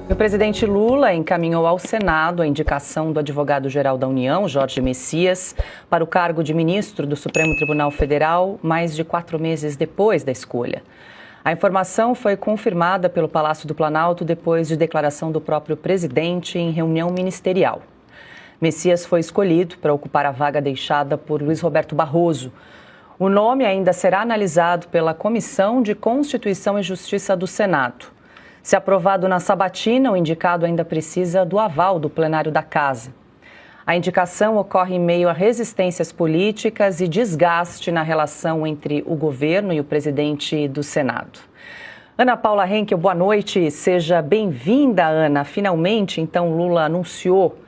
O presidente Lula encaminhou ao Senado a indicação do advogado-geral da União, Jorge Messias, para o cargo de ministro do Supremo Tribunal Federal, mais de 4 meses depois da escolha. A informação foi confirmada pelo Palácio do Planalto depois de declaração do próprio presidente em reunião ministerial. Messias foi escolhido para ocupar a vaga deixada por Luiz Roberto Barroso. O nome ainda será analisado pela Comissão de Constituição e Justiça do Senado. Se aprovado na sabatina, o indicado ainda precisa do aval do plenário da Casa. A indicação ocorre em meio a resistências políticas e desgaste na relação entre o governo e o presidente do Senado. Ana Paula Henkel, boa noite. Seja bem-vinda, Ana. Finalmente, então, Lula anunciou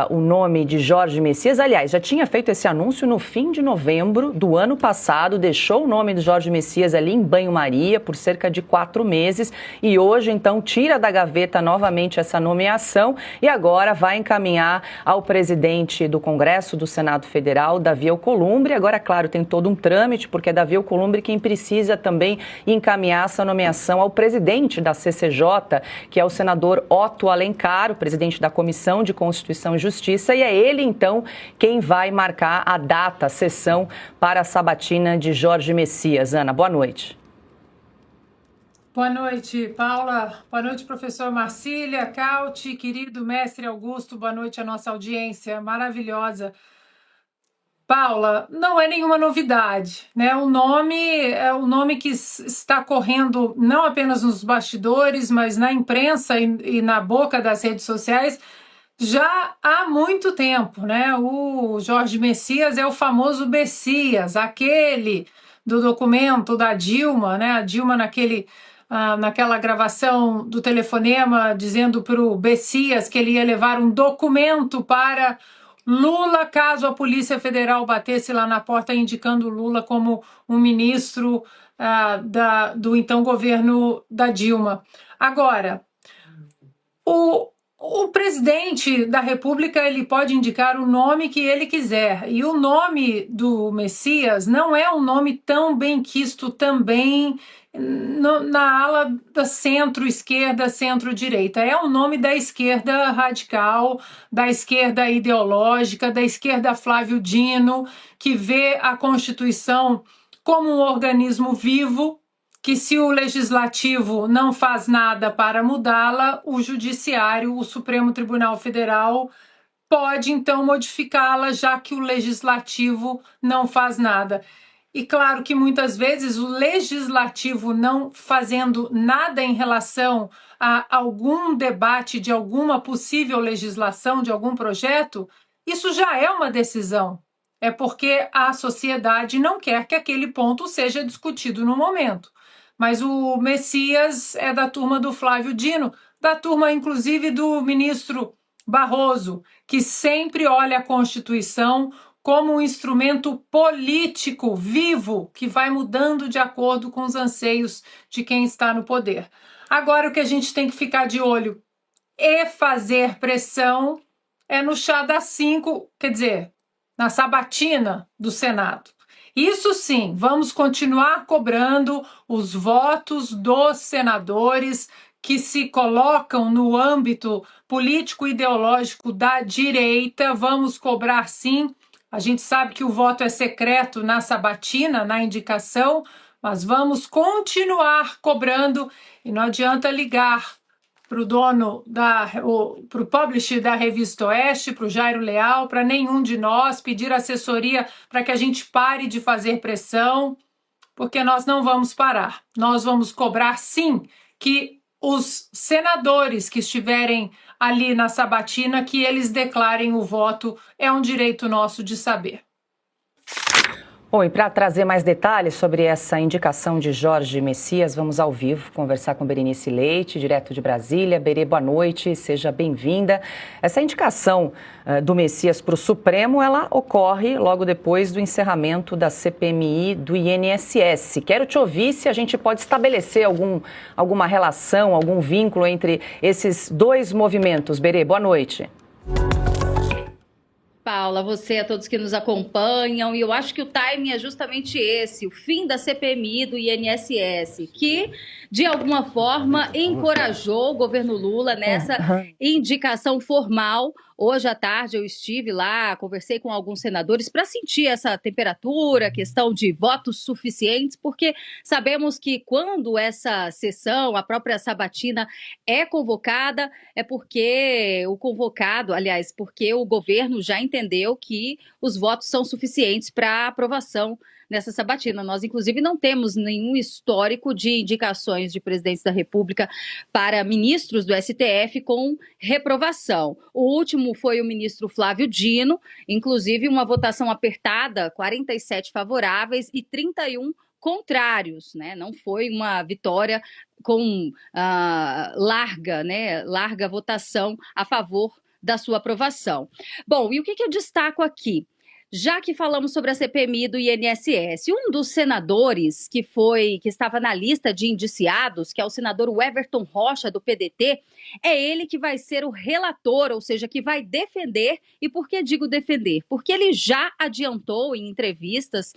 o nome de Jorge Messias. Aliás, já tinha feito esse anúncio no fim de novembro do ano passado, deixou o nome do Jorge Messias ali em banho-maria por cerca de 4 meses e hoje, então, tira da gaveta novamente essa nomeação e agora vai encaminhar ao presidente do Congresso do Senado Federal, Davi Alcolumbre. Agora, claro, tem todo um trâmite, porque é Davi Alcolumbre quem precisa também encaminhar essa nomeação ao presidente da CCJ, que é o senador Otto Alencar, o presidente da Comissão de Constituição e Justiça, e é ele, então, quem vai marcar a data, a sessão para a sabatina de Jorge Messias. Ana, boa noite. Boa noite, Paula. Boa noite, professor Marcília, Cauti, querido mestre Augusto. Boa noite à nossa audiência maravilhosa. Paula, não é nenhuma novidade, né? O nome é o nome que está correndo não apenas nos bastidores, mas na imprensa e na boca das redes sociais já há muito tempo, né? O Jorge Messias é o famoso Bessias, aquele do documento da Dilma, né? A Dilma naquela gravação do telefonema dizendo para o Bessias que ele ia levar um documento para Lula caso a Polícia Federal batesse lá na porta indicando Lula como um ministro do então governo da Dilma. Agora, o presidente da República ele pode indicar o nome que ele quiser, e o nome do Messias não é um nome tão bem quisto também na ala da centro-esquerda, centro-direita. É um nome da esquerda radical, da esquerda ideológica, da esquerda Flávio Dino, que vê a Constituição como um organismo vivo, que se o legislativo não faz nada para mudá-la, o judiciário, o Supremo Tribunal Federal, pode então modificá-la, já que o legislativo não faz nada. E claro que muitas vezes o legislativo não fazendo nada em relação a algum debate de alguma possível legislação, de algum projeto, isso já é uma decisão. É porque a sociedade não quer que aquele ponto seja discutido no momento. Mas o Messias é da turma do Flávio Dino, da turma, inclusive, do ministro Barroso, que sempre olha a Constituição como um instrumento político vivo que vai mudando de acordo com os anseios de quem está no poder. Agora, o que a gente tem que ficar de olho e fazer pressão é no chá das 5, quer dizer, na sabatina do Senado. Isso sim, vamos continuar cobrando os votos dos senadores que se colocam no âmbito político-ideológico da direita. Vamos cobrar sim. A gente sabe que o voto é secreto na sabatina, na indicação, mas vamos continuar cobrando e não adianta ligar para o dono, para o publisher da Revista Oeste, para o Jairo Leal, para nenhum de nós, pedir assessoria para que a gente pare de fazer pressão, porque nós não vamos parar. Nós vamos cobrar, sim, que os senadores que estiverem ali na sabatina, que eles declarem o voto, é um direito nosso de saber. Bom, e para trazer mais detalhes sobre essa indicação de Jorge Messias, vamos ao vivo conversar com Berenice Leite, direto de Brasília. Berê, boa noite, seja bem-vinda. Essa indicação do Messias para o Supremo, ela ocorre logo depois do encerramento da CPMI do INSS. Quero te ouvir se a gente pode estabelecer alguma relação, algum vínculo entre esses dois movimentos. Berê, boa noite. Paula, você, a todos que nos acompanham, e eu acho que o timing é justamente esse, o fim da CPMI do INSS, que, de alguma forma, encorajou o governo Lula nessa indicação formal. Hoje à tarde eu estive lá, conversei com alguns senadores para sentir essa temperatura, questão de votos suficientes, porque sabemos que quando essa sessão, a própria sabatina, é convocada, é porque o convocado, aliás, porque o governo já entendeu que os votos são suficientes para aprovação nessa sabatina. Nós, inclusive, não temos nenhum histórico de indicações de presidentes da República para ministros do STF com reprovação. O último foi o ministro Flávio Dino, inclusive uma votação apertada, 47 favoráveis e 31 contrários, né? Não foi uma vitória com larga votação a favor da sua aprovação. Bom, e o que eu destaco aqui? Já que falamos sobre a CPMI do INSS, um dos senadores que estava na lista de indiciados, que é o senador Everton Rocha, do PDT, é ele que vai ser o relator, ou seja, que vai defender. E por que digo defender? Porque ele já adiantou em entrevistas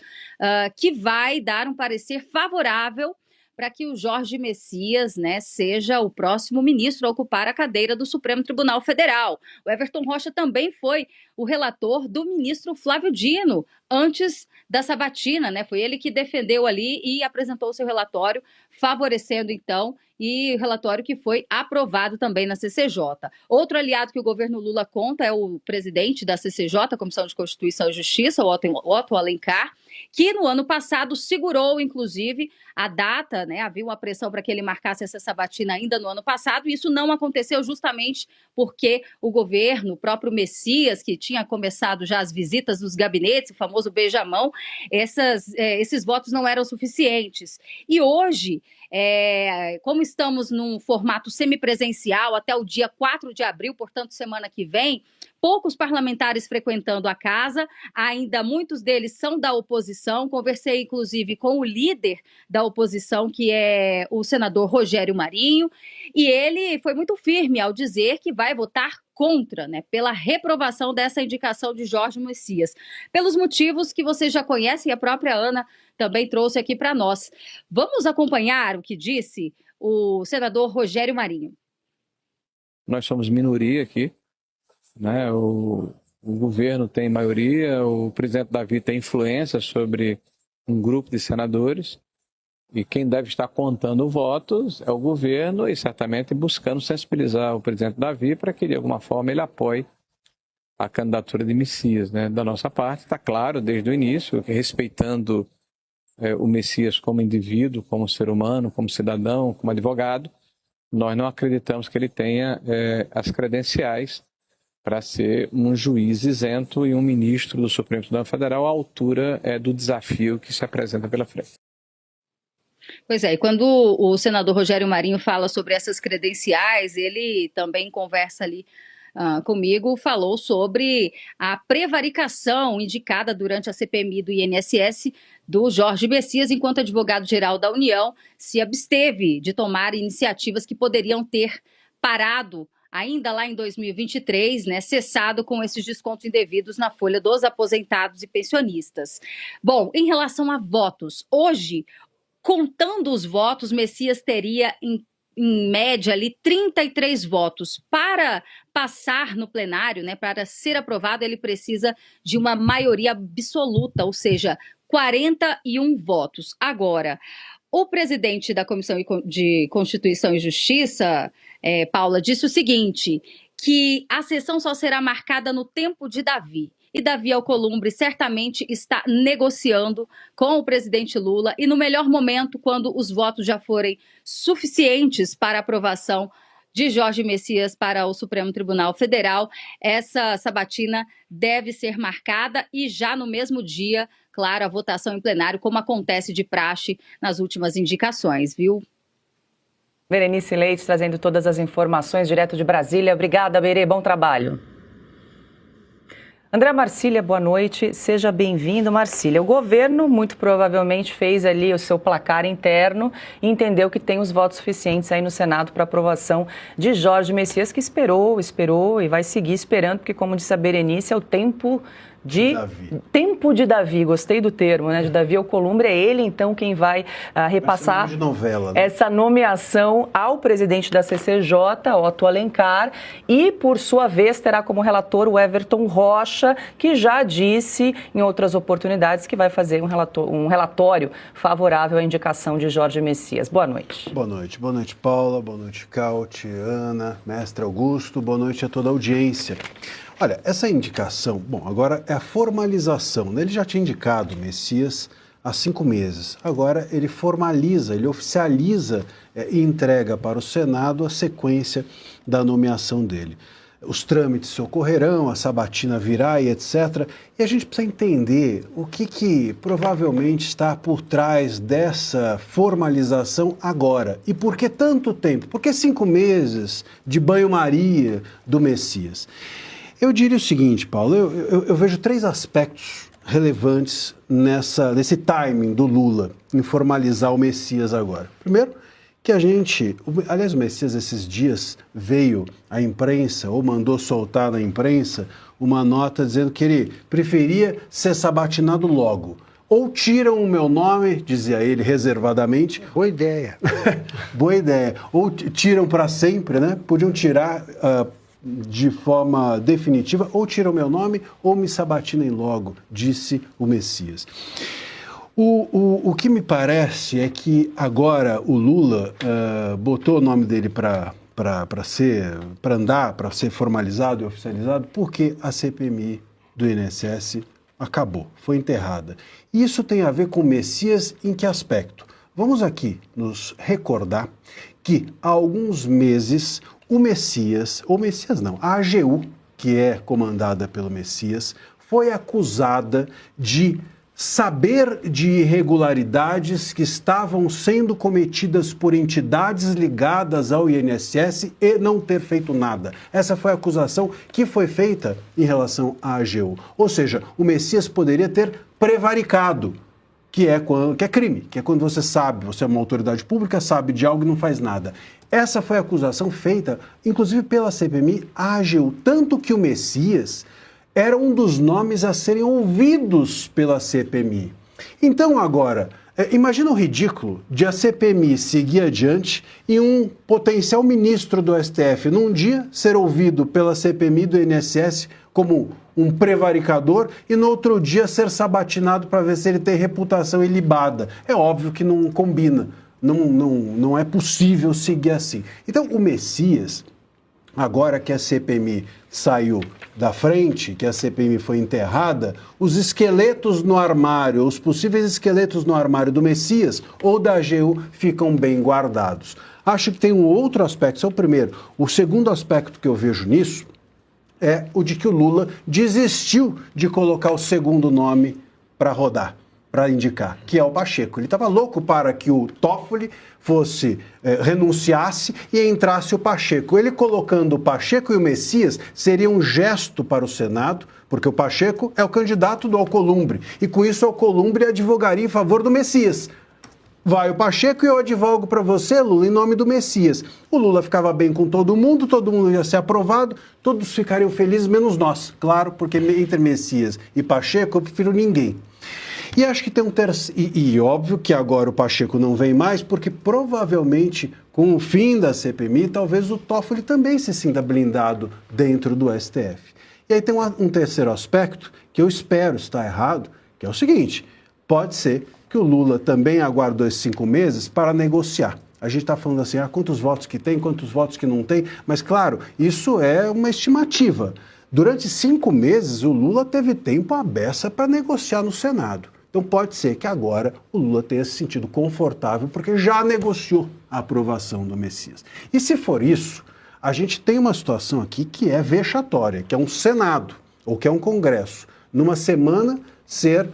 que vai dar um parecer favorável para que o Jorge Messias, né, seja o próximo ministro a ocupar a cadeira do Supremo Tribunal Federal. O Everton Rocha também foi o relator do ministro Flávio Dino, antes da sabatina, né? Foi ele que defendeu ali e apresentou o seu relatório, favorecendo, então, e o relatório que foi aprovado também na CCJ. Outro aliado que o governo Lula conta é o presidente da CCJ, Comissão de Constituição e Justiça, o Otto Alencar, que no ano passado segurou, inclusive, a data, né? Havia uma pressão para que ele marcasse essa sabatina ainda no ano passado, e isso não aconteceu justamente porque o governo, o próprio Messias, que tinha começado já as visitas dos gabinetes, o famoso beijamão, esses votos não eram suficientes. E hoje, como estamos num formato semipresencial até o dia 4 de abril, portanto, semana que vem, poucos parlamentares frequentando a casa, ainda muitos deles são da oposição. Conversei, inclusive, com o líder da oposição, que é o senador Rogério Marinho, e ele foi muito firme ao dizer que vai votar contra, né, pela reprovação dessa indicação de Jorge Messias, pelos motivos que você já conhece e a própria Ana também trouxe aqui para nós. Vamos acompanhar o que disse o senador Rogério Marinho. Nós somos minoria aqui, né? O governo tem maioria, o presidente Davi tem influência sobre um grupo de senadores, e quem deve estar contando votos é o governo e certamente buscando sensibilizar o presidente Davi para que de alguma forma ele apoie a candidatura de Messias, né? Da nossa parte está claro desde o início que, respeitando o Messias como indivíduo, como ser humano, como cidadão, como advogado, nós não acreditamos que ele tenha as credenciais para ser um juiz isento e um ministro do Supremo Tribunal Federal à altura do desafio que se apresenta pela frente. Pois é, e quando o senador Rogério Marinho fala sobre essas credenciais, ele também conversa ali comigo, falou sobre a prevaricação indicada durante a CPMI do INSS do Jorge Messias, enquanto advogado-geral da União, se absteve de tomar iniciativas que poderiam ter parado ainda lá em 2023, né, cessado com esses descontos indevidos na folha dos aposentados e pensionistas. Bom, em relação a votos, hoje, contando os votos, Messias teria em média ali 33 votos. Para passar no plenário, né, para ser aprovado, ele precisa de uma maioria absoluta, ou seja, 41 votos. Agora, o presidente da Comissão de Constituição e Justiça, Paula, disse o seguinte, que a sessão só será marcada no tempo de Davi. E Davi Alcolumbre certamente está negociando com o presidente Lula e no melhor momento, quando os votos já forem suficientes para aprovação de Jorge Messias para o Supremo Tribunal Federal, essa sabatina deve ser marcada e já no mesmo dia, claro, a votação em plenário, como acontece de praxe nas últimas indicações, viu? Berenice Leite trazendo todas as informações direto de Brasília. Obrigada, Berê. Bom trabalho. André Marcília, boa noite, seja bem-vindo. Marcília, o governo muito provavelmente fez ali o seu placar interno e entendeu que tem os votos suficientes aí no Senado para aprovação de Jorge Messias, que esperou e vai seguir esperando, porque como disse a Berenice, é o tempo de Davi, gostei do termo, né? De Davi Alcolumbre, é ele então quem vai repassar de novela, né? Essa nomeação ao presidente da CCJ, Otto Alencar, e por sua vez terá como relator o Everton Rocha, que já disse em outras oportunidades que vai fazer um relatório favorável à indicação de Jorge Messias. Boa noite. Boa noite Paula, boa noite Cauti, Ana, mestre Augusto, boa noite a toda a audiência. Olha, essa indicação, agora é a formalização, né? Ele já tinha indicado o Messias há 5 meses. Agora ele formaliza, ele oficializa e entrega para o Senado a sequência da nomeação dele. Os trâmites se ocorrerão, a sabatina virá e etc. E a gente precisa entender o que provavelmente está por trás dessa formalização agora. E por que tanto tempo? Por que 5 meses de banho-maria do Messias? Eu diria o seguinte, Paulo, eu vejo 3 aspectos relevantes nesse timing do Lula em formalizar o Messias agora. Primeiro, que o Messias esses dias veio à imprensa, ou mandou soltar na imprensa, uma nota dizendo que ele preferia ser sabatinado logo. Ou tiram o meu nome, dizia ele reservadamente. Boa ideia. Boa ideia. Ou tiram para sempre, né? Podiam tirar de forma definitiva, ou tiram o meu nome, ou me sabatinem logo, disse o Messias. O que me parece é que agora o Lula botou o nome dele para andar, para ser formalizado e oficializado, porque a CPMI do INSS acabou, foi enterrada. Isso tem a ver com o Messias em que aspecto? Vamos aqui nos recordar que há alguns meses a AGU, que é comandada pelo Messias, foi acusada de saber de irregularidades que estavam sendo cometidas por entidades ligadas ao INSS e não ter feito nada. Essa foi a acusação que foi feita em relação à AGU. Ou seja, o Messias poderia ter prevaricado, que é crime, que é quando você é uma autoridade pública, sabe de algo e não faz nada. Essa foi a acusação feita, inclusive pela CPMI, à AGU, tanto que o Messias era um dos nomes a serem ouvidos pela CPMI. Então agora, imagina o ridículo de a CPMI seguir adiante e um potencial ministro do STF, num dia, ser ouvido pela CPMI do INSS como um prevaricador e no outro dia ser sabatinado para ver se ele tem reputação ilibada. É óbvio que não combina. Não é possível seguir assim. Então, o Messias, agora que a CPMI saiu da frente, que a CPMI foi enterrada, os esqueletos no armário, os possíveis esqueletos no armário do Messias ou da AGU ficam bem guardados. Acho que tem um outro aspecto, esse é o primeiro. O segundo aspecto que eu vejo nisso é o de que o Lula desistiu de colocar o segundo nome para rodar, para indicar, que é o Pacheco. Ele estava louco para que o Toffoli renunciasse e entrasse o Pacheco. Ele colocando o Pacheco e o Messias seria um gesto para o Senado, porque o Pacheco é o candidato do Alcolumbre, e com isso o Alcolumbre advogaria em favor do Messias. Vai o Pacheco e eu advogo para você, Lula, em nome do Messias. O Lula ficava bem com todo mundo ia ser aprovado, todos ficariam felizes, menos nós. Claro, porque entre Messias e Pacheco eu prefiro ninguém. E acho que tem um terceiro... E óbvio que agora o Pacheco não vem mais, porque provavelmente com o fim da CPMI, talvez o Toffoli também se sinta blindado dentro do STF. E aí tem um terceiro aspecto, que eu espero estar errado, que é o seguinte: pode ser que o Lula também aguardou esses 5 meses para negociar. A gente está falando assim, quantos votos que tem, quantos votos que não tem, mas claro, isso é uma estimativa. Durante 5 meses, o Lula teve tempo à beça para negociar no Senado. Então pode ser que agora o Lula tenha se sentido confortável porque já negociou a aprovação do Messias. E se for isso, a gente tem uma situação aqui que é vexatória, que é um Senado, ou que é um Congresso, numa semana ser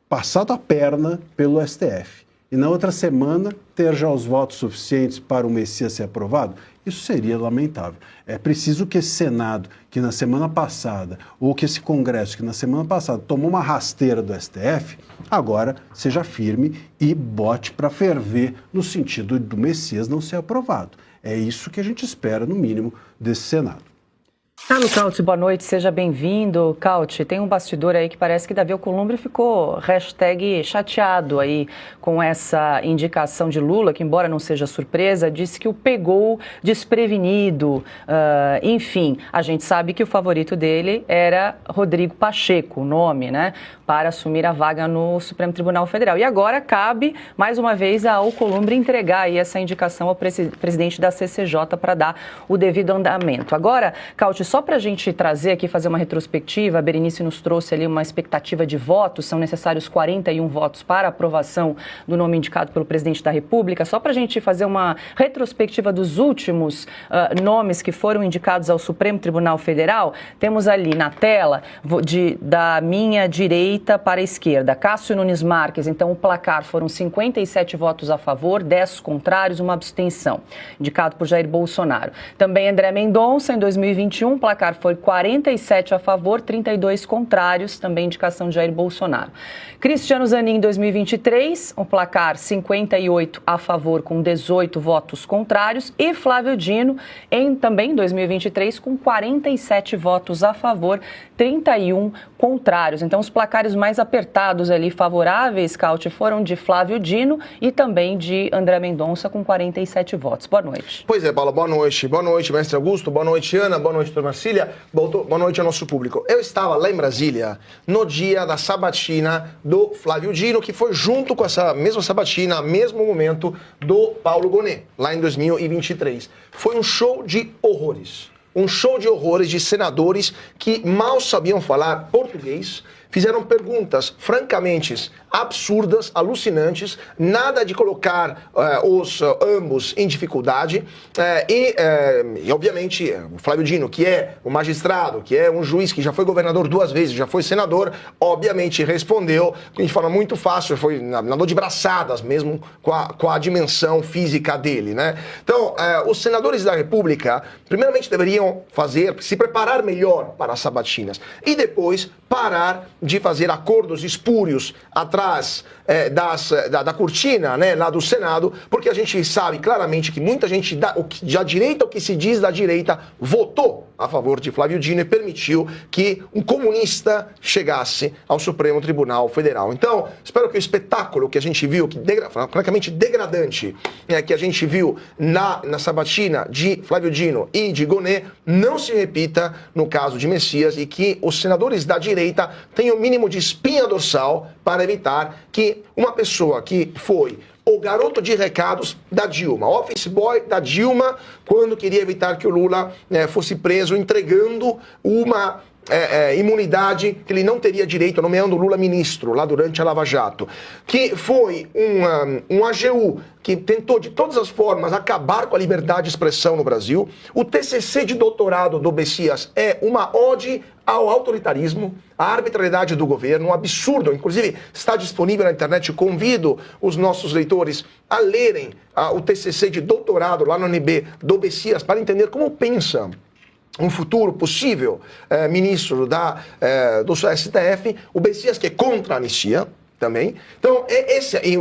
passado a perna pelo STF. e na outra semana ter já os votos suficientes para o Messias ser aprovado? Isso seria lamentável. É preciso que esse Senado, que na semana passada, ou que esse Congresso, que na semana passada tomou uma rasteira do STF, agora seja firme e bote para ferver no sentido do Messias não ser aprovado. É isso que a gente espera, no mínimo, desse Senado. Carlos Cauti, boa noite, seja bem-vindo. Cauti, tem um bastidor aí que parece que Davi Alcolumbre ficou #chateado aí com essa indicação de Lula, que embora não seja surpresa, disse que o pegou desprevenido. Enfim, a gente sabe que o favorito dele era Rodrigo Pacheco, o nome, né, para assumir a vaga no Supremo Tribunal Federal. E agora cabe, mais uma vez, a Alcolumbre entregar aí essa indicação ao presidente da CCJ para dar o devido andamento. Agora, Cauti, só para a gente trazer aqui, fazer uma retrospectiva, a Berenice nos trouxe ali uma expectativa de votos, são necessários 41 votos para a aprovação do nome indicado pelo presidente da República. Só para a gente fazer uma retrospectiva dos últimos nomes que foram indicados ao Supremo Tribunal Federal, temos ali na tela, da minha direita para a esquerda, Cássio Nunes Marques. Então o placar foram 57 votos a favor, 10 contrários, uma abstenção, indicado por Jair Bolsonaro. Também André Mendonça, em 2021, o placar foi 47 a favor, 32 contrários, também indicação de Jair Bolsonaro. Cristiano Zanin, em 2023, o placar 58 a favor, com 18 votos contrários. E Flávio Dino, também em 2023, com 47 votos a favor, 31 contrários. Então, os placares mais apertados ali, favoráveis, Cauti, foram de Flávio Dino e também de André Mendonça, com 47 votos. Boa noite. Pois é, Paula, boa noite. Boa noite, mestre Augusto. Boa noite, Ana. Boa noite, doutor Marcília. Boa noite ao nosso público. Eu estava lá em Brasília no dia da sabatina do Flávio Dino, que foi junto com essa mesma sabatina, mesmo momento do Paulo Gonet, lá em 2023. Foi um show de horrores. Um show de horrores de senadores que mal sabiam falar português, fizeram perguntas francamente absurdas, alucinantes, nada de colocar ambos em dificuldade e obviamente o Flávio Dino, que é um magistrado, que é um juiz que já foi governador 2 vezes, já foi senador, obviamente respondeu de forma muito fácil, foi nadou de braçadas mesmo com a dimensão física dele, né? Então, os senadores da República primeiramente deveriam se preparar melhor para as sabatinas e depois parar de fazer acordos espúrios atrás da cortina, né, lá do Senado, porque a gente sabe claramente que muita gente da direita, o que se diz da direita, votou a favor de Flávio Dino e permitiu que um comunista chegasse ao Supremo Tribunal Federal. Então, espero que o espetáculo que a gente viu, francamente degradante, que a gente viu na sabatina de Flávio Dino e de Gonet, não se repita no caso de Messias e que os senadores da direita tenham o mínimo de espinha dorsal para evitar que uma pessoa que foi o garoto de recados da Dilma, o office boy da Dilma, quando queria evitar que o Lula fosse preso, entregando uma imunidade que ele não teria direito, nomeando Lula ministro lá durante a Lava Jato, que foi um AGU que tentou de todas as formas acabar com a liberdade de expressão no Brasil. O TCC de doutorado do Messias é uma ode ao autoritarismo, à arbitrariedade do governo, um absurdo. Inclusive, está disponível na internet. Eu convido os nossos leitores a lerem o TCC de doutorado lá no UNB do Messias para entender como pensa um futuro possível ministro do STF, o Messias que é contra a anistia também. Então,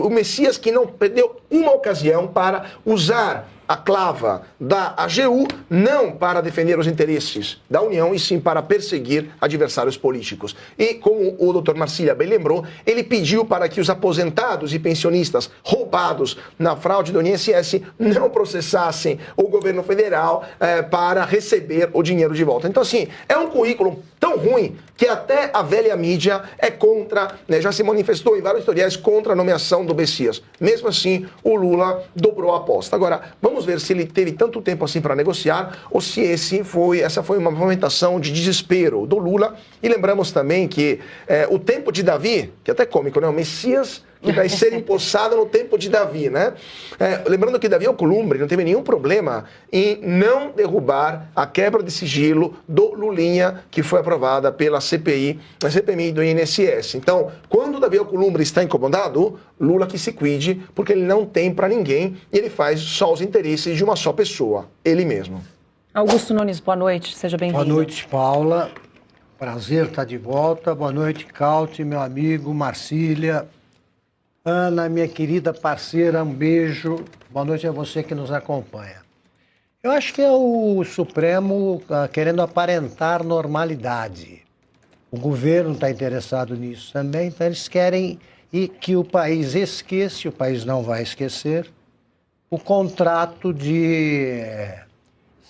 o Messias que não perdeu uma ocasião para usar a clava da AGU, não para defender os interesses da União, e sim para perseguir adversários políticos. E, como o doutor Marcília bem lembrou, ele pediu para que os aposentados e pensionistas roubados na fraude do INSS não processassem o governo federal para receber o dinheiro de volta. Então, assim, é um currículo tão ruim que até a velha mídia é contra, né, já se manifestou em vários historiais contra a nomeação do Messias. Mesmo assim, o Lula dobrou a aposta. Agora, vamos ver se ele teve tanto tempo assim para negociar ou se essa foi uma movimentação de desespero do Lula. E lembramos também que o tempo de Davi, que é até cômico, né? O Messias que vai ser empossada no tempo de Davi, né? Lembrando que Davi Alcolumbre não teve nenhum problema em não derrubar a quebra de sigilo do Lulinha, que foi aprovada pela CPI, a CPMI do INSS. Então, quando Davi Alcolumbre está incomodado, Lula que se cuide, porque ele não tem para ninguém e ele faz só os interesses de uma só pessoa, ele mesmo. Augusto Nunes, boa noite, seja bem-vindo. Boa noite, Paula. Prazer estar de volta. Boa noite, Cauti, meu amigo, Marcília. Ana, minha querida parceira, um beijo. Boa noite a você que nos acompanha. Eu acho que é o Supremo querendo aparentar normalidade. O governo está interessado nisso também, então eles querem que o país esqueça, o país não vai esquecer, o contrato de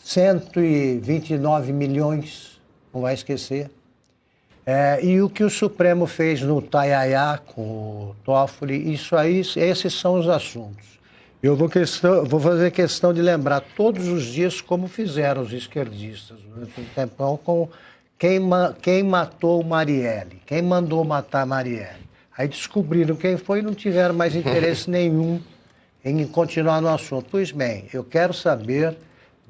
129 milhões, não vai esquecer. E o que o Supremo fez no Taiaiá com o Toffoli, isso aí, esses são os assuntos. Eu vou fazer questão de lembrar todos os dias como fizeram os esquerdistas durante um tempão com quem matou Marielle, quem mandou matar Marielle. Aí descobriram quem foi e não tiveram mais interesse nenhum em continuar no assunto. Pois bem, eu quero saber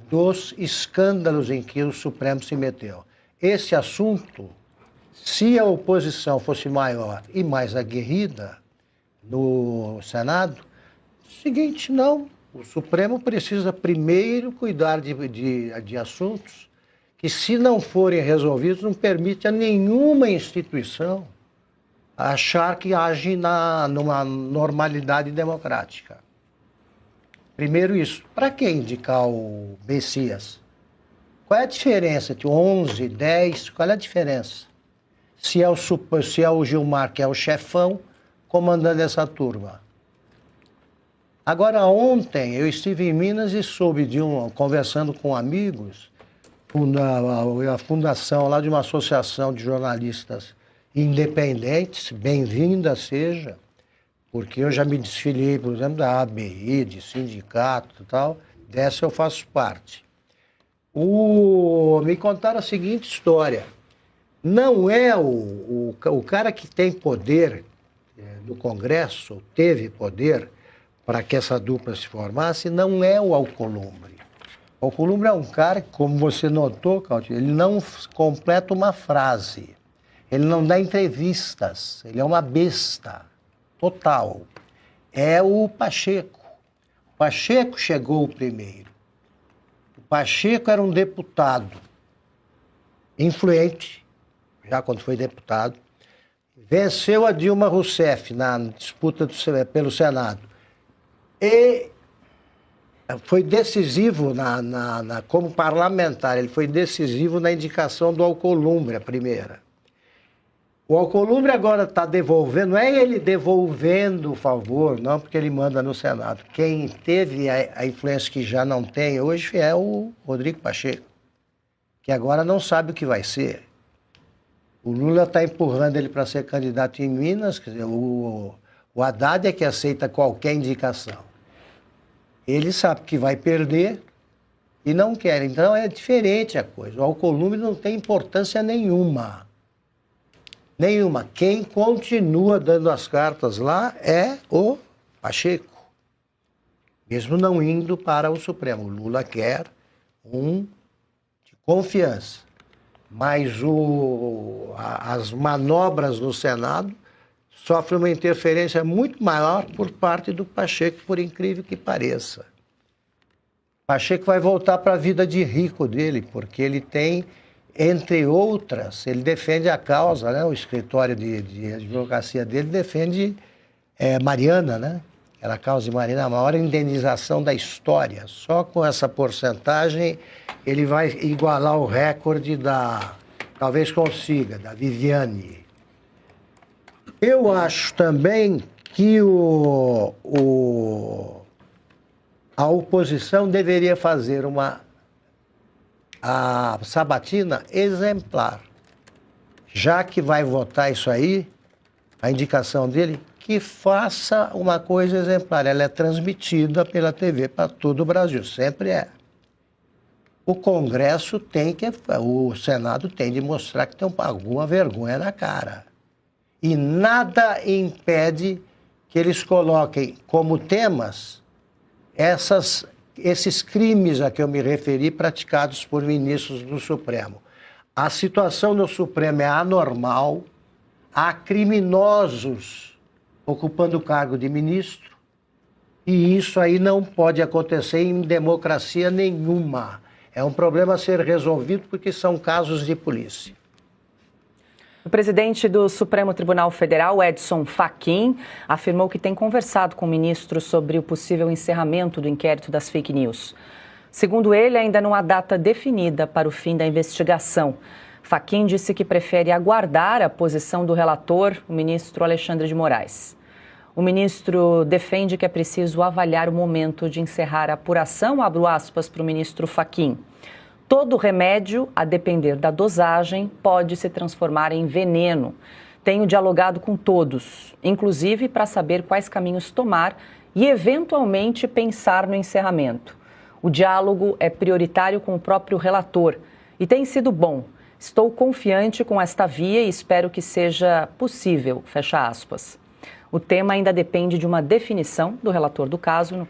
dos escândalos em que o Supremo se meteu. Esse assunto, se a oposição fosse maior e mais aguerrida no Senado, seguinte, não. O Supremo precisa primeiro cuidar de assuntos que, se não forem resolvidos, não permite a nenhuma instituição achar que age numa normalidade democrática. Primeiro isso. Para que indicar o Messias? Qual é a diferença entre 11 e 10? Qual é a diferença? Se é o Gilmar, que é o chefão, comandando essa turma. Agora, ontem eu estive em Minas e soube conversando com amigos, a fundação lá de uma associação de jornalistas independentes, bem-vinda seja, porque eu já me desfiliei, por exemplo, da ABI, de sindicato e tal, dessa eu faço parte. Me contaram a seguinte história: não é o cara que tem poder no Congresso, teve poder para que essa dupla se formasse, não é o Alcolumbre. O Alcolumbre é um cara que, como você notou, Cauti, ele não completa uma frase, ele não dá entrevistas, ele é uma besta total. É o Pacheco. O Pacheco chegou primeiro. O Pacheco era um deputado influente, já quando foi deputado, venceu a Dilma Rousseff na disputa pelo Senado e foi decisivo como parlamentar, ele foi decisivo na indicação do Alcolumbre, a primeira. O Alcolumbre agora está devolvendo, não é ele devolvendo o favor, não, porque ele manda no Senado. Quem teve a influência que já não tem hoje é o Rodrigo Pacheco, que agora não sabe o que vai ser. O Lula está empurrando ele para ser candidato em Minas, quer dizer, o Haddad é que aceita qualquer indicação. Ele sabe que vai perder e não quer, então é diferente a coisa. O Alcolumbre não tem importância nenhuma. Nenhuma. Quem continua dando as cartas lá é o Pacheco, mesmo não indo para o Supremo. O Lula quer um de confiança, mas as manobras no Senado sofrem uma interferência muito maior por parte do Pacheco, por incrível que pareça. Pacheco vai voltar para a vida de rico dele, porque ele tem, entre outras, ele defende a causa, né? O escritório de advocacia dele defende Mariana, né? Aquela causa de Mariana, a maior indenização da história. Só com essa porcentagem ele vai igualar o recorde talvez consiga, da Viviane. Eu acho também que a oposição deveria fazer a sabatina exemplar. Já que vai votar isso aí, a indicação dele, que faça uma coisa exemplar. Ela é transmitida pela TV para todo o Brasil, sempre é. O Congresso o Senado tem de mostrar que tem alguma vergonha na cara. E nada impede que eles coloquem como temas esses crimes a que eu me referi praticados por ministros do Supremo. A situação no Supremo é anormal, há criminosos ocupando o cargo de ministro, e isso aí não pode acontecer em democracia nenhuma. É um problema a ser resolvido porque são casos de polícia. O presidente do Supremo Tribunal Federal, Edson Fachin, afirmou que tem conversado com o ministro sobre o possível encerramento do inquérito das fake news. Segundo ele, ainda não há data definida para o fim da investigação. Fachin disse que prefere aguardar a posição do relator, o ministro Alexandre de Moraes. O ministro defende que é preciso avaliar o momento de encerrar a apuração, abro aspas para o ministro Fachin. Todo remédio, a depender da dosagem, pode se transformar em veneno. Tenho dialogado com todos, inclusive para saber quais caminhos tomar e, eventualmente, pensar no encerramento. O diálogo é prioritário com o próprio relator e tem sido bom. Estou confiante com esta via e espero que seja possível, fecha aspas. O tema ainda depende de uma definição do relator do caso,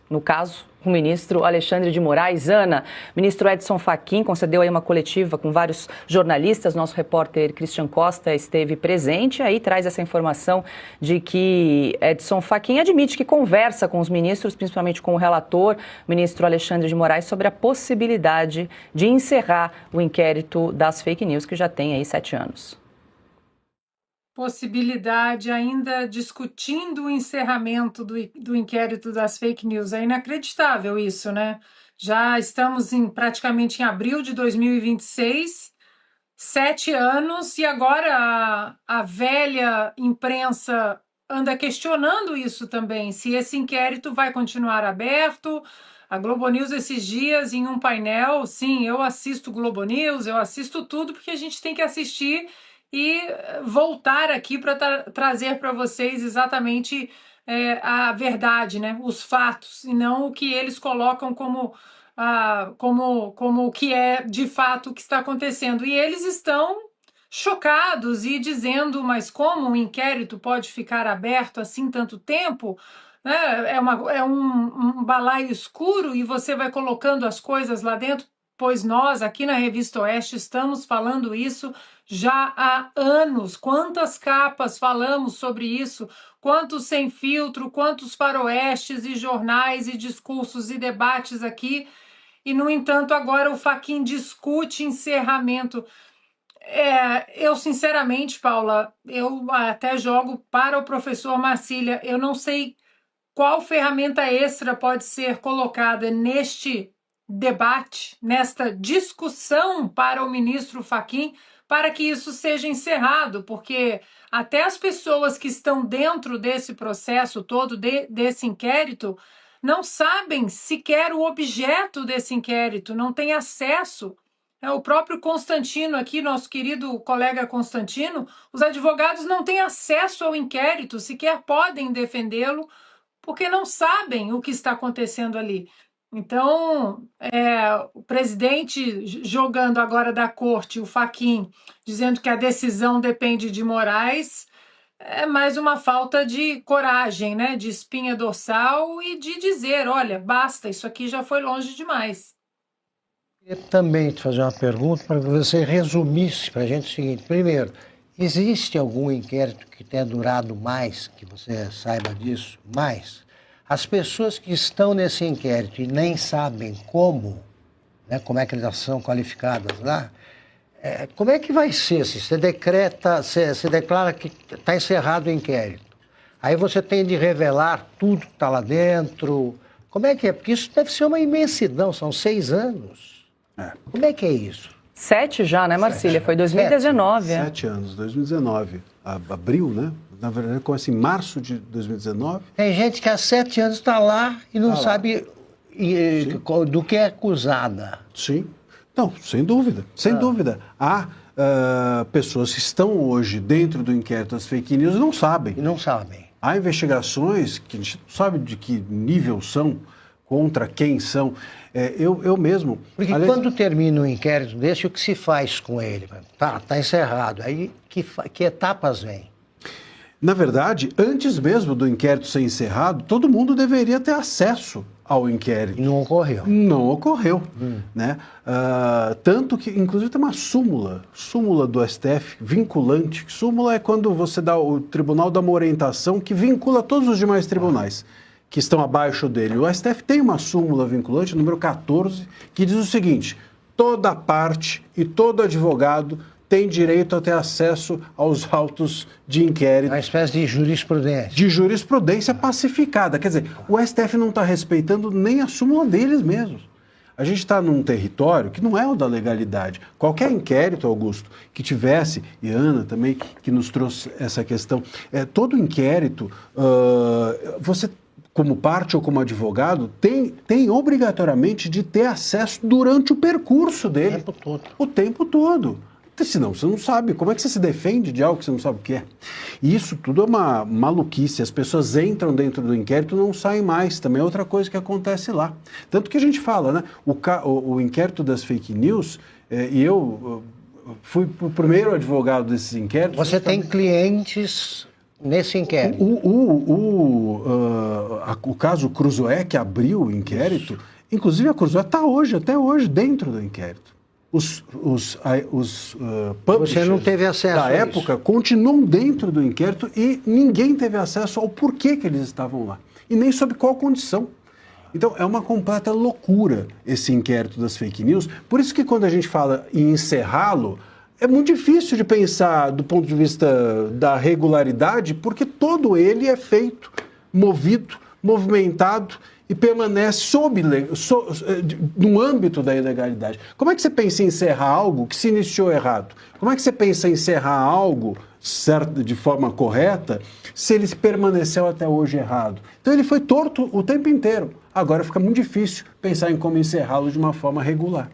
no caso, o ministro Alexandre de Moraes. Ana, o ministro Edson Fachin concedeu aí uma coletiva com vários jornalistas. Nosso repórter Christian Costa esteve presente, aí traz essa informação de que Edson Fachin admite que conversa com os ministros, principalmente com o relator, o ministro Alexandre de Moraes, sobre a possibilidade de encerrar o inquérito das fake news, que já tem aí 7 anos. Possibilidade, ainda discutindo o encerramento do inquérito das fake news. É inacreditável isso, né? Já estamos praticamente em abril de 2026, 7 anos, e agora a velha imprensa anda questionando isso também, se esse inquérito vai continuar aberto. A Globo News esses dias, em um painel, sim, eu assisto Globo News, eu assisto tudo, porque a gente tem que assistir e voltar aqui para trazer para vocês exatamente a verdade, né? Os fatos, e não o que eles colocam como o que é de fato o que está acontecendo. E eles estão chocados e dizendo, mas como um inquérito pode ficar aberto assim tanto tempo? Né? É um balaio escuro e você vai colocando as coisas lá dentro, pois nós aqui na Revista Oeste estamos falando isso já há anos. Quantas capas falamos sobre isso, quantos sem filtro, quantos faroestes e jornais e discursos e debates aqui, e no entanto agora o Fachin discute encerramento. Eu sinceramente, Paula, eu até jogo para o professor Marcília, eu não sei qual ferramenta extra pode ser colocada neste debate, nesta discussão para o ministro Fachin, para que isso seja encerrado, porque até as pessoas que estão dentro desse processo todo, desse inquérito, não sabem sequer o objeto desse inquérito, não têm acesso. O próprio Constantino aqui, nosso querido colega Constantino, os advogados não têm acesso ao inquérito, sequer podem defendê-lo, porque não sabem o que está acontecendo ali. Então, o presidente jogando agora da corte, o Fachin, dizendo que a decisão depende de Moraes, é mais uma falta de coragem, né? De espinha dorsal e de dizer, olha, basta, isso aqui já foi longe demais. Eu também te fazer uma pergunta para que você resumisse para a gente o seguinte. Primeiro, existe algum inquérito que tenha durado mais, que você saiba disso, mais? As pessoas que estão nesse inquérito e nem sabem como, né, como é que elas são qualificadas lá, como é que vai ser? Se você declara que está encerrado o inquérito, aí você tem de revelar tudo que está lá dentro. Como é que é? Porque isso deve ser uma imensidão, são 6 anos. Como é que é isso? 7 já, né, Marcília? Foi 2019. 7 anos, 2019. Abril, né? Na verdade, começa em março de 2019. Tem gente que há 7 anos está lá e não sabe do que é acusada. Sim. Não, sem dúvida, sem dúvida. Há pessoas que estão hoje dentro do inquérito das fake news e não sabem. E não sabem. Há investigações que a gente não sabe de que nível são, contra quem são. Eu mesmo... Porque quando termina um inquérito desse, o que se faz com ele? Tá encerrado. Aí que etapas vêm? Na verdade, antes mesmo do inquérito ser encerrado, todo mundo deveria ter acesso ao inquérito. E não ocorreu. Não ocorreu. Né? Tanto que, inclusive, tem uma súmula do STF vinculante. Súmula é quando você dá, o tribunal dá uma orientação que vincula todos os demais tribunais que estão abaixo dele. O STF tem uma súmula vinculante, número 14, que diz o seguinte: toda parte e todo advogado tem direito a ter acesso aos autos de inquérito. Uma espécie de jurisprudência. De jurisprudência pacificada. Quer dizer, o STF não está respeitando nem a súmula deles mesmos. A gente está num território que não é o da legalidade. Qualquer inquérito, Augusto, que tivesse, e Ana também, que nos trouxe essa questão, todo inquérito, você, como parte ou como advogado, tem obrigatoriamente de ter acesso durante o percurso dele. O tempo todo. O tempo todo. Senão você não sabe. Como é que você se defende de algo que você não sabe o que é? E isso tudo é uma maluquice. As pessoas entram dentro do inquérito e não saem mais. Também é outra coisa que acontece lá. Tanto que a gente fala, né? O inquérito das fake news, e eu fui o primeiro advogado desses inquéritos. Você tem clientes nesse inquérito? O caso Cruzoé, que abriu o inquérito, inclusive a Cruzoé está até hoje, dentro do inquérito. Os publishers Você não teve acesso da a época isso. continuam dentro do inquérito e ninguém teve acesso ao porquê que eles estavam lá. E nem sob qual condição. Então, é uma completa loucura esse inquérito das fake news. Por isso que quando a gente fala em encerrá-lo, é muito difícil de pensar do ponto de vista da regularidade, porque todo ele é feito, movido, movimentado e permanece no âmbito da ilegalidade. Como é que você pensa em encerrar algo que se iniciou errado? Como é que você pensa em encerrar algo de forma correta se ele permaneceu até hoje errado? Então ele foi torto o tempo inteiro. Agora fica muito difícil pensar em como encerrá-lo de uma forma regular.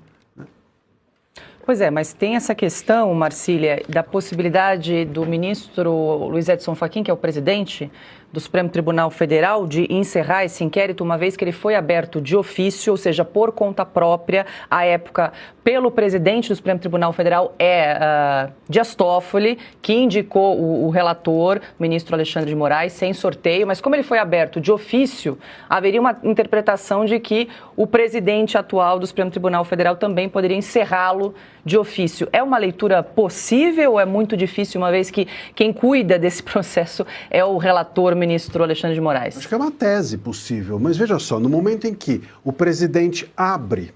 Pois é, mas tem essa questão, Marcília, da possibilidade do ministro Luiz Edson Fachin, que é o presidente do Supremo Tribunal Federal, de encerrar esse inquérito, uma vez que ele foi aberto de ofício, ou seja, por conta própria, à época, pelo presidente do Supremo Tribunal Federal, Dias Toffoli, que indicou o relator, o ministro Alexandre de Moraes, sem sorteio, mas como ele foi aberto de ofício, haveria uma interpretação de que o presidente atual do Supremo Tribunal Federal também poderia encerrá-lo de ofício. É uma leitura possível ou é muito difícil, uma vez que quem cuida desse processo é o relator, o ministro Alexandre de Moraes? Acho que é uma tese possível, mas veja só, no momento em que o presidente abre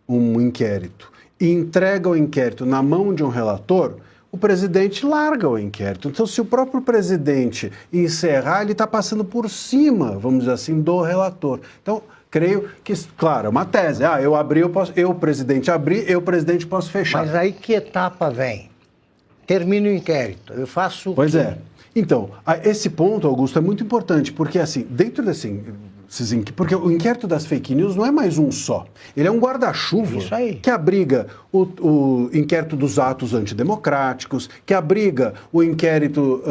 um inquérito e entrega o inquérito na mão de um relator, o presidente larga o inquérito. Então, se o próprio presidente encerrar, ele está passando por cima, vamos dizer assim, do relator. Então, creio que, claro, é uma tese. Eu abri, eu presidente, abri, eu, presidente, posso fechar. Mas aí que etapa vem? Termina o inquérito, eu faço o Pois quê? é. Então, esse ponto, Augusto, é muito importante, porque assim, dentro porque o inquérito das fake news não é mais um só. Ele é um guarda-chuva que abriga o inquérito dos atos antidemocráticos, que abriga o inquérito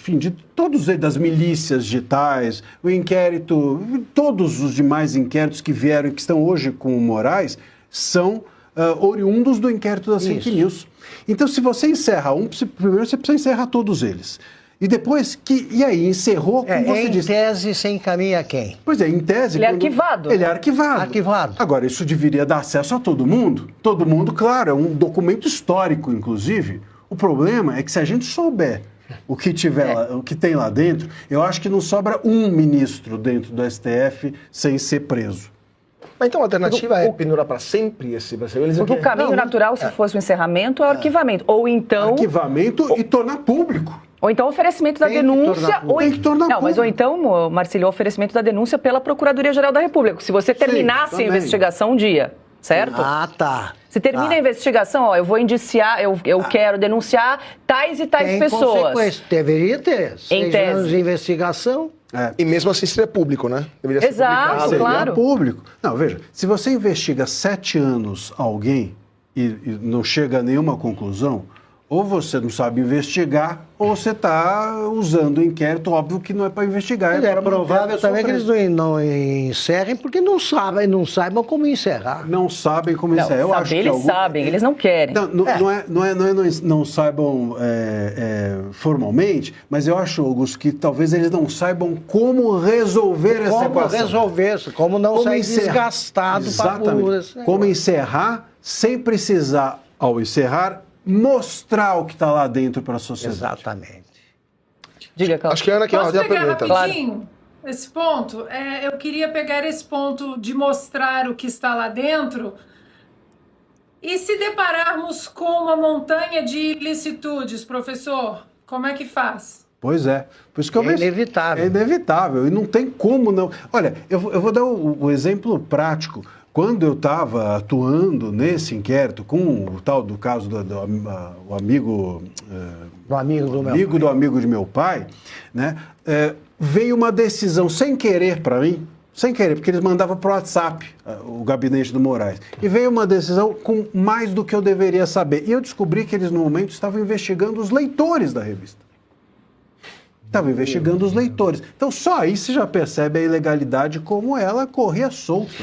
de todos das milícias digitais, o inquérito, todos os demais inquéritos que vieram e que estão hoje com o Moraes são oriundos do inquérito das fake news. Então, se você encerra primeiro você precisa encerrar todos eles. E depois, e aí, encerrou, como você disse. Em tese, você encaminha a quem? Pois é, em tese... Ele é arquivado. Ele é arquivado. Arquivado. Agora, isso deveria dar acesso a todo mundo? Todo mundo, claro, é um documento histórico, inclusive. O problema é que se a gente souber o que o que tem lá dentro, eu acho que não sobra um ministro dentro do STF sem ser preso. Mas então a alternativa é pendurar para sempre esse brasileiro? Porque o caminho natural, se fosse o encerramento, é o arquivamento. Ou então... Arquivamento e tornar público. Ou então oferecimento da denúncia... Tem que tornar público. Mas ou então, Marcílio, oferecimento da denúncia pela Procuradoria-Geral da República. Se você terminasse a investigação um dia, certo? Ah, tá. Se termina a investigação, eu vou indiciar, eu quero denunciar tais e tais pessoas. Deveria ter. Em 6 anos de investigação. E mesmo assim seria público, né? Deveria ser Exato, publicado. claro. É público. Não, veja, se você investiga 7 anos alguém e não chega a nenhuma conclusão, Ou você não sabe investigar, ou você está usando o inquérito, óbvio que não é para investigar. É provável também que eles não encerrem, porque não saibam como encerrar. Não sabem como encerrar. Eu acho que eles sabem, eles não querem. Não saibam formalmente, mas eu acho, Augusto, que talvez eles não saibam como resolver essa equação. Como não sair desgastado para como encerrar sem precisar, ao encerrar, mostrar o que está lá dentro para a sociedade. Exatamente. Diga, Cláudio. Acho que a Ana quer Posso fazer a pegar pergunta. rapidinho esse ponto? Eu queria pegar esse ponto de mostrar o que está lá dentro. E se depararmos com uma montanha de ilicitudes, professor, como é que faz? Pois é. Por isso que É inevitável. É inevitável. E não tem como não. Olha, eu vou dar o exemplo prático. Quando eu estava atuando nesse inquérito com o tal do caso do amigo... do amigo de meu pai, né, veio uma decisão sem querer para mim, sem querer, porque eles mandavam para o WhatsApp o gabinete do Moraes. E veio uma decisão com mais do que eu deveria saber. E eu descobri que eles, no momento, estavam investigando os leitores da revista. Estava investigando os leitores. Então, só aí você já percebe a ilegalidade como ela corria solta.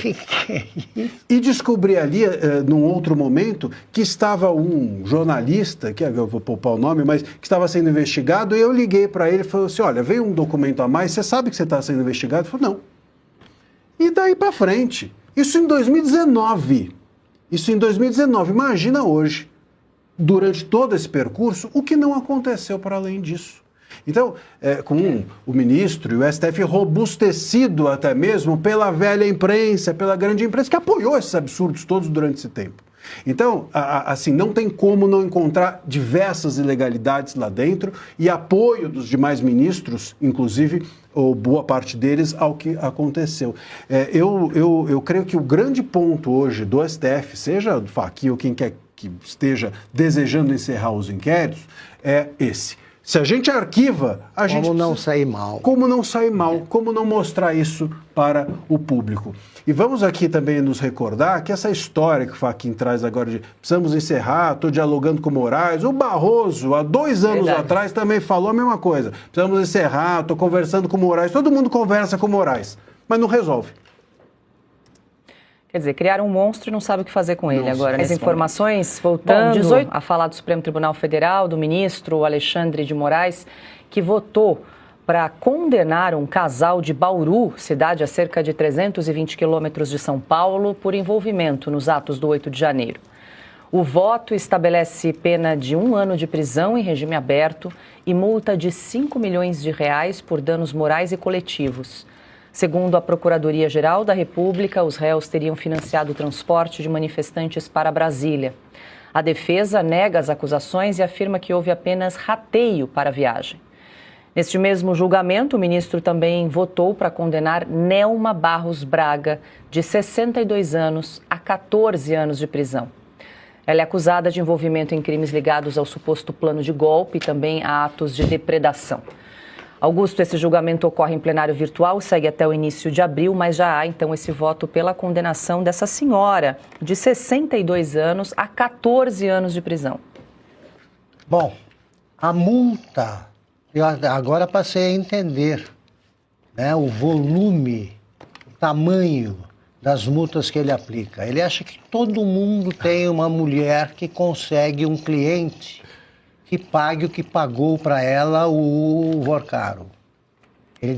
E descobri ali, num outro momento, que estava um jornalista, que eu vou poupar o nome, mas que estava sendo investigado, e eu liguei para ele e falei assim, olha, veio um documento a mais, você sabe que você está sendo investigado? Ele falou, não. E daí para frente. Isso em 2019. Imagina hoje, durante todo esse percurso, o que não aconteceu para além disso. Então, com o ministro e o STF robustecido até mesmo pela velha imprensa, pela grande imprensa, que apoiou esses absurdos todos durante esse tempo. Então, assim, não tem como não encontrar diversas ilegalidades lá dentro e apoio dos demais ministros, inclusive, ou boa parte deles, ao que aconteceu. Eu creio que o grande ponto hoje do STF, seja do Fachin ou quem quer que esteja desejando encerrar os inquéritos, é esse. Se a gente arquiva, a gente... Como não sair mal. Como não sair mal, como não mostrar isso para o público. E vamos aqui também nos recordar que essa história que o Fachin traz agora de precisamos encerrar, estou dialogando com o Moraes, o Barroso, há 2 anos atrás, também falou a mesma coisa. Precisamos encerrar, estou conversando com o Moraes, todo mundo conversa com o Moraes, mas não resolve. Quer dizer, criaram um monstro e não sabe o que fazer com ele agora. As informações, voltando a falar do Supremo Tribunal Federal, do ministro Alexandre de Moraes, que votou para condenar um casal de Bauru, cidade a cerca de 320 quilômetros de São Paulo, por envolvimento nos atos do 8 de janeiro. O voto estabelece pena de 1 ano de prisão em regime aberto e multa de R$5 milhões por danos morais e coletivos. Segundo a Procuradoria-Geral da República, os réus teriam financiado o transporte de manifestantes para Brasília. A defesa nega as acusações e afirma que houve apenas rateio para a viagem. Neste mesmo julgamento, o ministro também votou para condenar Nelma Barros Braga, de 62 anos, a 14 anos de prisão. Ela é acusada de envolvimento em crimes ligados ao suposto plano de golpe e também a atos de depredação. Augusto, esse julgamento ocorre em plenário virtual, segue até o início de abril, mas já há então esse voto pela condenação dessa senhora de 62 anos a 14 anos de prisão. Bom, a multa, eu agora passei a entender, né, o volume, o tamanho das multas que ele aplica. Ele acha que todo mundo tem uma mulher que consegue um cliente que pague o que pagou para ela o Vorcaro. Ele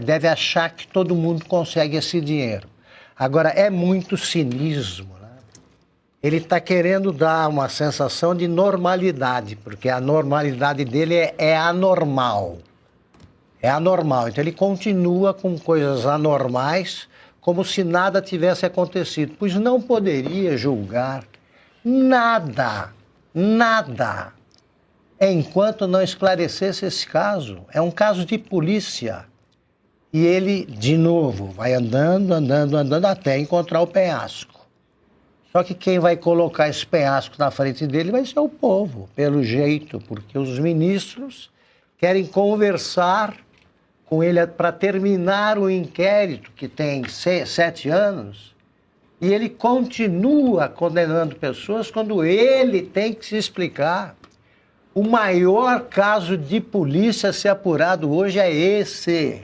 deve achar que todo mundo consegue esse dinheiro. Agora, é muito cinismo, né? Ele está querendo dar uma sensação de normalidade, porque a normalidade dele é anormal. É anormal. Então, ele continua com coisas anormais, como se nada tivesse acontecido. Pois não poderia julgar nada, enquanto não esclarecesse esse caso. É um caso de polícia. E ele, de novo, vai andando até encontrar o penhasco. Só que quem vai colocar esse penhasco na frente dele vai ser o povo, pelo jeito, porque os ministros querem conversar com ele para terminar o inquérito, que tem 7 anos, e ele continua condenando pessoas quando ele tem que se explicar. O maior caso de polícia a ser apurado hoje é esse.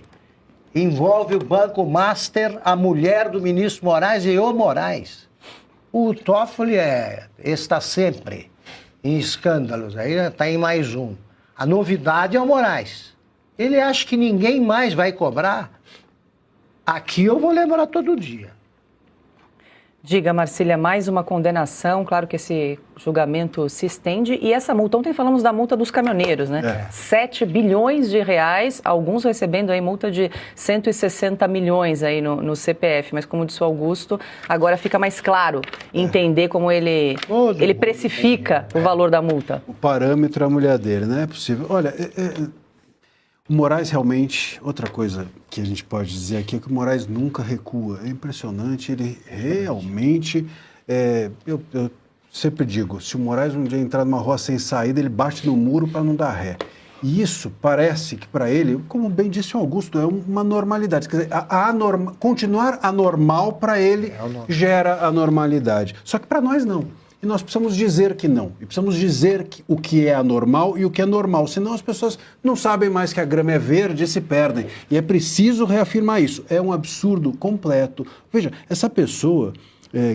Envolve o Banco Master, a mulher do ministro Moraes e o Moraes. O Toffoli está sempre em escândalos, aí está em mais um. A novidade é o Moraes. Ele acha que ninguém mais vai cobrar. Aqui eu vou lembrar todo dia. Diga, Marcília, mais uma condenação. Claro que esse julgamento se estende. E essa multa, ontem falamos da multa dos caminhoneiros, né? 7 bilhões de reais, alguns recebendo aí multa de 160 milhões aí no CPF. Mas como disse o Augusto, agora fica mais claro entender como ele precifica o valor da multa. O parâmetro é a mulher dele, não é possível. Olha, o Moraes realmente, outra coisa que a gente pode dizer aqui é que o Moraes nunca recua. É impressionante, ele realmente, eu sempre digo, se o Moraes um dia entrar numa rua sem saída, ele bate no muro para não dar ré. E isso parece que para ele, como bem disse o Augusto, é uma normalidade. Quer dizer, continuar anormal para ele gera a normalidade. Só que para nós não. E nós precisamos dizer que não. E precisamos dizer o que é anormal e o que é normal. Senão as pessoas não sabem mais que a grama é verde e se perdem. E é preciso reafirmar isso. É um absurdo completo. Veja, essa pessoa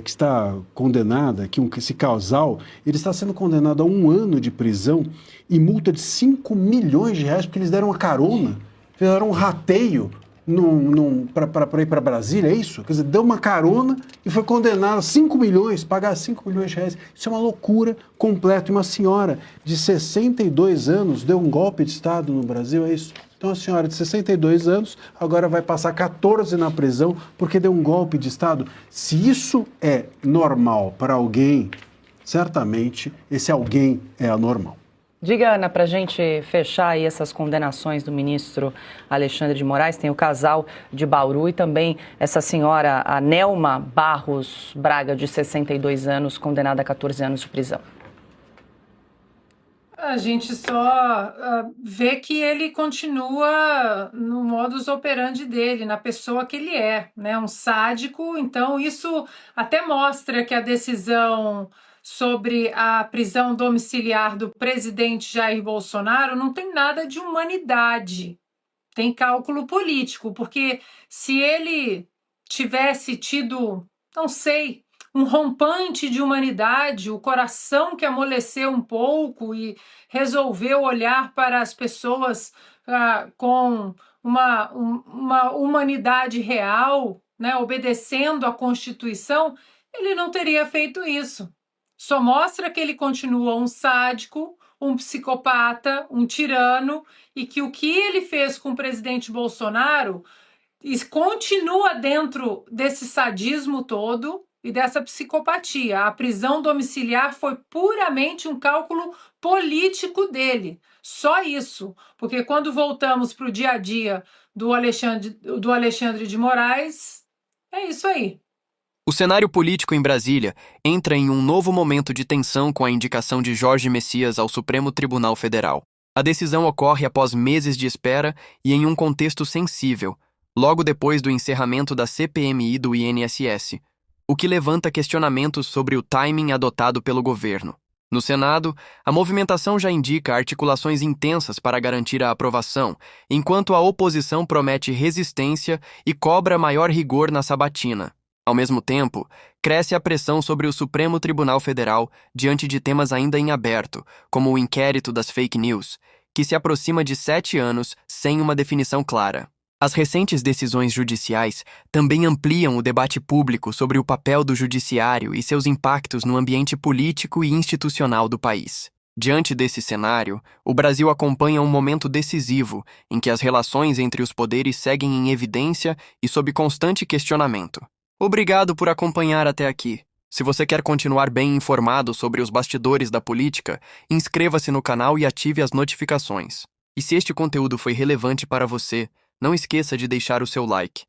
que está condenada, esse casal, ele está sendo condenado a 1 ano de prisão e multa de 5 milhões de reais porque eles deram uma carona, fizeram um rateio para ir para Brasília, é isso? Quer dizer, deu uma carona e foi condenado a 5 milhões, pagar 5 milhões de reais. Isso é uma loucura completa. E uma senhora de 62 anos deu um golpe de Estado no Brasil, é isso? Então a senhora de 62 anos agora vai passar 14 na prisão porque deu um golpe de Estado. Se isso é normal para alguém, certamente esse alguém é anormal. Diga, Ana, para a gente fechar aí essas condenações do ministro Alexandre de Moraes, tem o casal de Bauru e também essa senhora, a Nelma Barros Braga, de 62 anos, condenada a 14 anos de prisão. A gente só vê que ele continua no modus operandi dele, na pessoa que ele é, né? Um sádico. Então isso até mostra que a decisão sobre a prisão domiciliar do presidente Jair Bolsonaro não tem nada de humanidade, tem cálculo político, porque se ele tivesse tido, não sei, um rompante de humanidade, o coração que amoleceu um pouco e resolveu olhar para as pessoas com uma humanidade real, né, obedecendo à Constituição, ele não teria feito isso. Só mostra que ele continua um sádico, um psicopata, um tirano, e que o que ele fez com o presidente Bolsonaro continua dentro desse sadismo todo e dessa psicopatia. A prisão domiciliar foi puramente um cálculo político dele. Só isso. Porque quando voltamos para o dia a dia do Alexandre de Moraes, é isso aí. O cenário político em Brasília entra em um novo momento de tensão com a indicação de Jorge Messias ao Supremo Tribunal Federal. A decisão ocorre após meses de espera e em um contexto sensível, logo depois do encerramento da CPMI do INSS, o que levanta questionamentos sobre o timing adotado pelo governo. No Senado, a movimentação já indica articulações intensas para garantir a aprovação, enquanto a oposição promete resistência e cobra maior rigor na sabatina. Ao mesmo tempo, cresce a pressão sobre o Supremo Tribunal Federal diante de temas ainda em aberto, como o inquérito das fake news, que se aproxima de 7 anos sem uma definição clara. As recentes decisões judiciais também ampliam o debate público sobre o papel do judiciário e seus impactos no ambiente político e institucional do país. Diante desse cenário, o Brasil acompanha um momento decisivo em que as relações entre os poderes seguem em evidência e sob constante questionamento. Obrigado por acompanhar até aqui. Se você quer continuar bem informado sobre os bastidores da política, inscreva-se no canal e ative as notificações. E se este conteúdo foi relevante para você, não esqueça de deixar o seu like.